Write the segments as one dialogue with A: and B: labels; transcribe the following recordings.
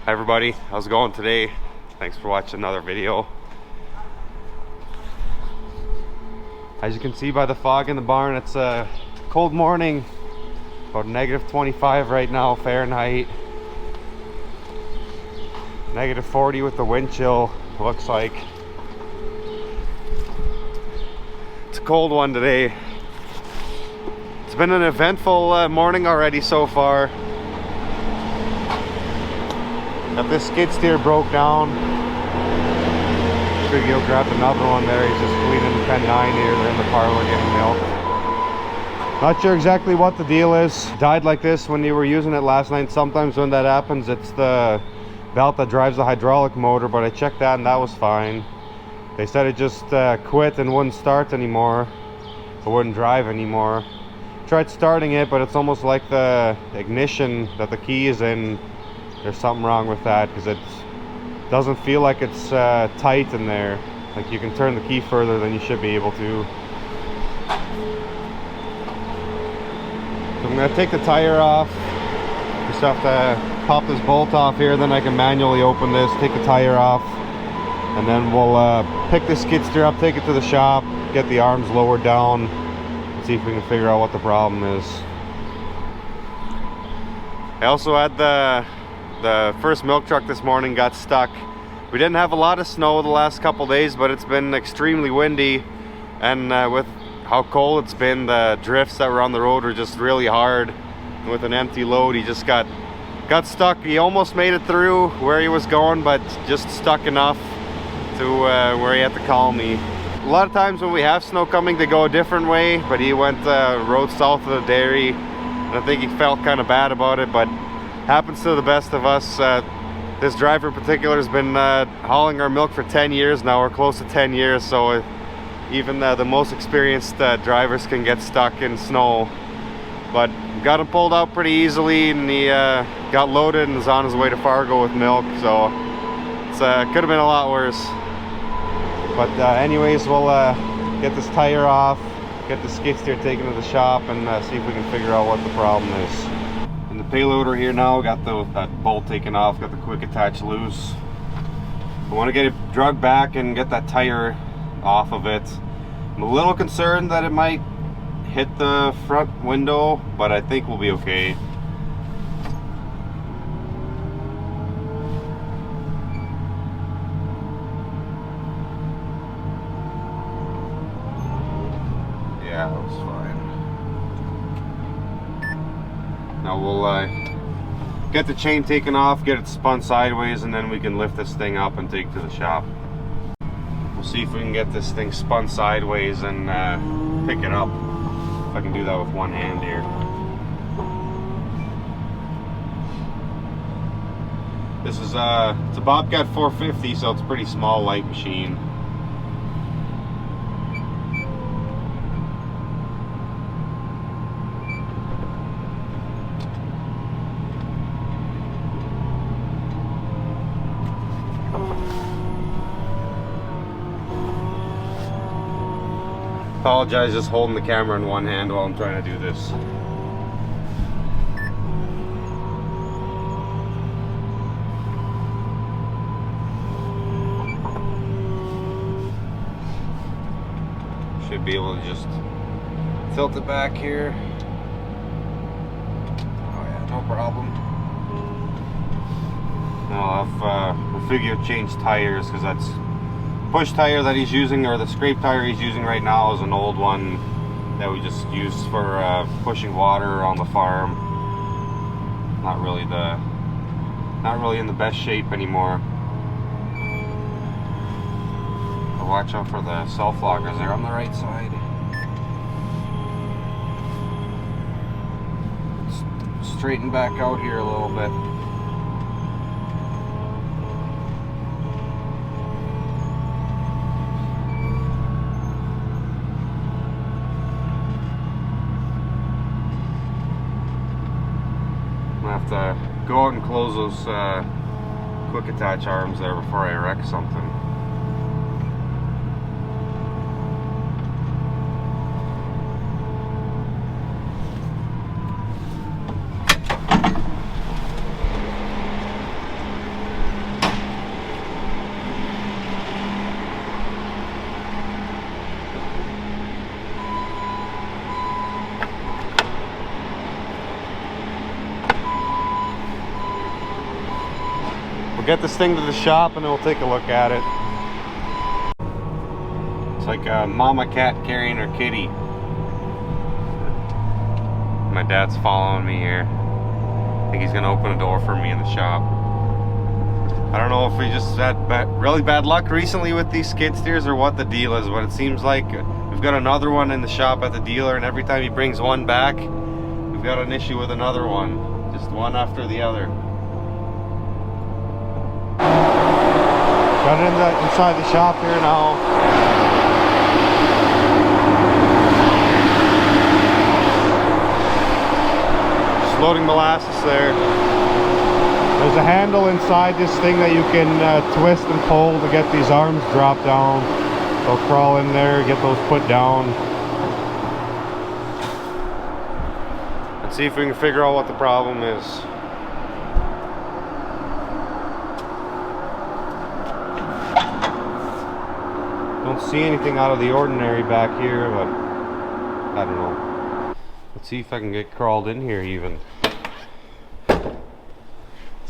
A: Hi everybody, how's it going today? Thanks for watching another video. As you can see by the fog in the barn, it's a cold morning. About -25 right now Fahrenheit. -40 with the wind chill, looks like. It's a cold one today. It's been an eventful morning already so far. Got this skid steer broke down. Big grabbed another one there. He's just cleaning 10-9 here. They're in the parlor getting milk. Not sure exactly what the deal is. Died like this when you were using it last night. Sometimes when that happens, it's the belt that drives the hydraulic motor, but I checked that and that was fine. They said it just quit and wouldn't start anymore. It wouldn't drive anymore. Tried starting it, but it's almost like the ignition that the key is in. There's something wrong with that because it doesn't feel like it's tight in there. Like you can turn the key further than you should be able to. So I'm going to take the tire off. Just have to pop this bolt off here, then I can manually open this, take the tire off, and then we'll pick the skid steer up, take it to the shop, get the arms lowered down, and see if we can figure out what the problem is. I also had the first milk truck this morning got stuck. We didn't have a lot of snow the last couple days, but it's been extremely windy, and with how cold it's been, the drifts that were on the road were just really hard. And with an empty load, he just got stuck. He almost made it through where he was going, but just stuck enough to where he had to call me. A lot of times when we have snow coming, they go a different way, but he went road south of the dairy, and I think he felt kind of bad about it, but happens to the best of us. This driver in particular has been hauling our milk for 10 years now, or close to 10 years, so even the most experienced drivers can get stuck in snow. But got him pulled out pretty easily, and he got loaded and is on his way to Fargo with milk, so it's could have been a lot worse. But anyways, we'll get this tire off, get the skid steer taken to the shop, and see if we can figure out what the problem is. And the payloader here now, got that bolt taken off, got the quick attach loose. I want to get it dragged back and get that tire off of it. I'm a little concerned that it might hit the front window, but I think we'll be okay. Yeah, that was fine. Now we'll get the chain taken off, get it spun sideways, and then we can lift this thing up and take it to the shop. We'll see if we can get this thing spun sideways and pick it up. If I can do that with one hand here. This is it's a Bobcat 450, so it's a pretty small, light machine. Apologize, just holding the camera in one hand while I'm trying to do this. Should be able to just tilt it back here. Oh yeah, no problem. Now we'll figure out change tires, because that's push tire that he's using, or the scrape tire he's using right now, is an old one that we just use for pushing water around the farm. Not really in the best shape anymore. But watch out for the self lockers there on the right side. Straighten back out here a little bit. I have to go out and close those quick attach arms there before I wreck something. get this thing to the shop and then we'll take a look at it. It's like a mama cat carrying her kitty. My dad's following me here. I think he's gonna open a door for me in the shop. I don't know if we just had really bad luck recently with these skid steers or what the deal is, but it seems like we've got another one in the shop at the dealer, and every time he brings one back, we've got an issue with another one. Just one after the other. Got it inside the shop here now. Just loading molasses there. There's a handle inside this thing that you can twist and pull to get these arms dropped down. So crawl in there, get those put down. And see if we can figure out what the problem is. Don't see anything out of the ordinary back here, but I don't know. Let's see if I can get crawled in here even.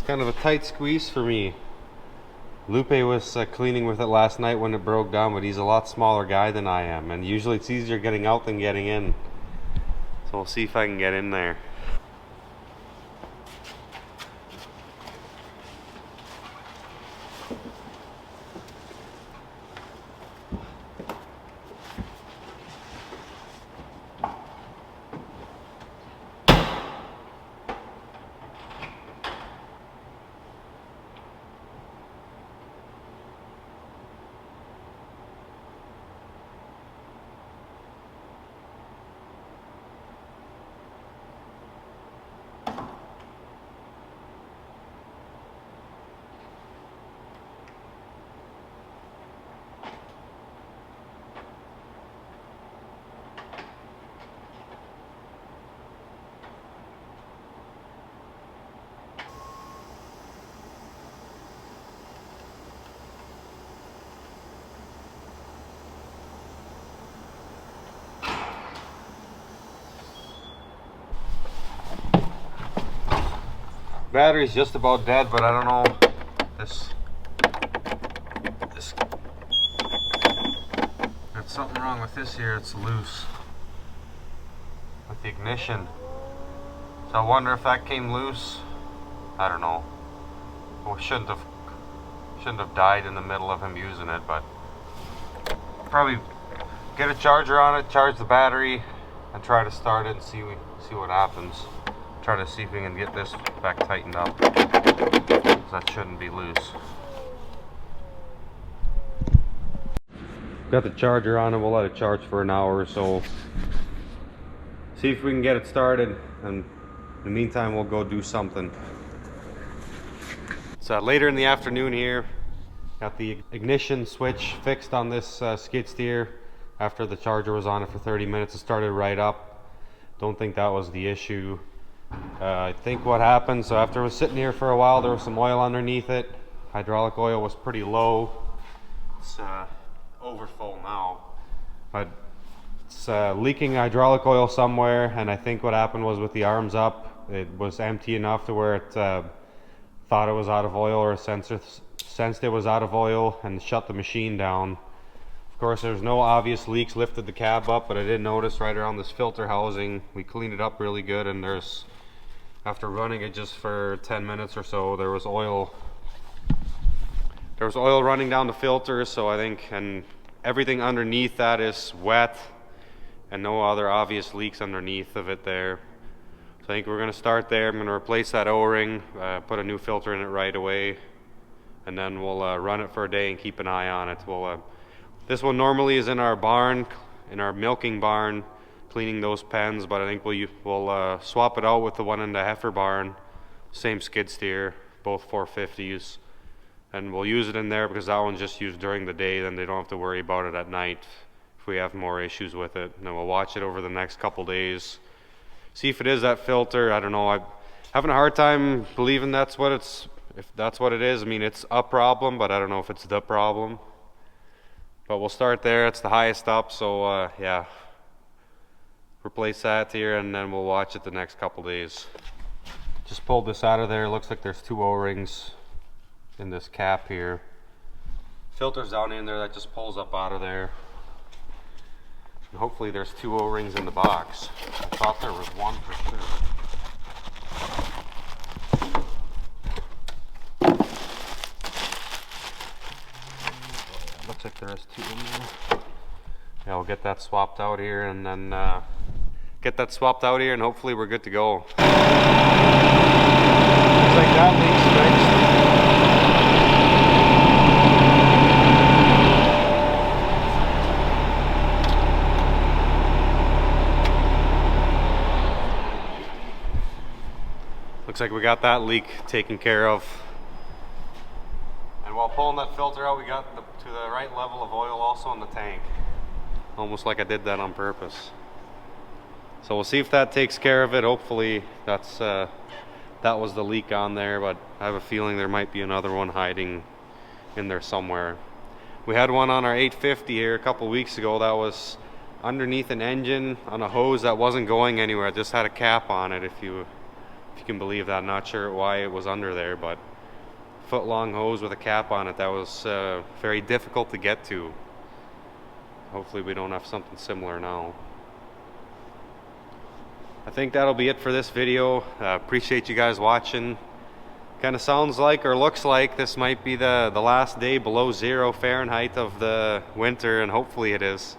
A: Kind of a tight squeeze for me. Lupe was cleaning with it last night when it broke down, but he's a lot smaller guy than I am, and usually it's easier getting out than getting in. So we'll see if I can get in there. Battery's just about dead, but I don't know. This there's something wrong with this here. It's loose with the ignition. So I wonder if that came loose. I don't know. We shouldn't have died in the middle of him using it, but probably get a charger on it, charge the battery, and try to start it and see what happens. Try to see if we can get this back tightened up. That shouldn't be loose. Got the charger on and we'll let it charge for an hour or so. See if we can get it started, and in the meantime we'll go do something. It's later in the afternoon here. Got the ignition switch fixed on this skid steer. After the charger was on it for 30 minutes, it started right up. Don't think that was the issue. I think what happened, so after it was sitting here for a while, there was some oil underneath it. Hydraulic oil was pretty low. It's overfull now, but it's leaking hydraulic oil somewhere, and I think what happened was with the arms up, it was empty enough to where it thought it was out of oil, or a sensor sensed it was out of oil and shut the machine down. Of course, there's no obvious leaks, lifted the cab up, but I did notice right around this filter housing, we cleaned it up really good, and there's, after running it just for 10 minutes or so, there was oil running down the filter. So I think, and everything underneath that is wet and no other obvious leaks underneath of it there. So I think we're going to start there. I'm going to replace that O-ring, put a new filter in it right away, and then we'll run it for a day and keep an eye on it. This one normally is in our barn, in our milking barn, cleaning those pens, but I think we'll swap it out with the one in the heifer barn. Same skid steer, both 450s, and we'll use it in there because that one's just used during the day. Then they don't have to worry about it at night if we have more issues with it. And then we'll watch it over the next couple days, see if it is that filter. I don't know. I'm having a hard time believing that's what if that's what it is. I mean, it's a problem, but I don't know if it's the problem. But we'll start there. It's the highest up, so yeah. Replace that here, and then we'll watch it the next couple days. Just pulled this out of there. Looks like there's two O-rings in this cap here. Filter's down in there that just pulls up out of there. And hopefully there's 2 O-rings in the box. I thought there was one for sure. Looks like there is 2 in there. Yeah, we'll get that swapped out here and then hopefully we're good to go. Looks like that leak's fixed. Looks like we got that leak taken care of. And while pulling that filter out, we got to the right level of oil also in the tank. Almost like I did that on purpose. So we'll see if that takes care of it. Hopefully that was the leak on there, but I have a feeling there might be another one hiding in there somewhere. We had one on our 850 here a couple weeks ago that was underneath an engine on a hose that wasn't going anywhere. It just had a cap on it, if you can believe that. Not sure why it was under there, but foot-long hose with a cap on it that was very difficult to get to. Hopefully we don't have something similar now. I think that'll be it for this video. Appreciate you guys watching. Kind of sounds like or looks like this might be the last day below 0 Fahrenheit of the winter, and hopefully it is.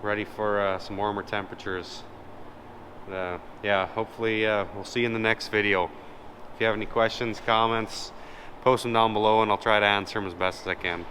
A: Ready for some warmer temperatures. Yeah, hopefully we'll see you in the next video. If you have any questions, comments, post them down below and I'll try to answer them as best as I can.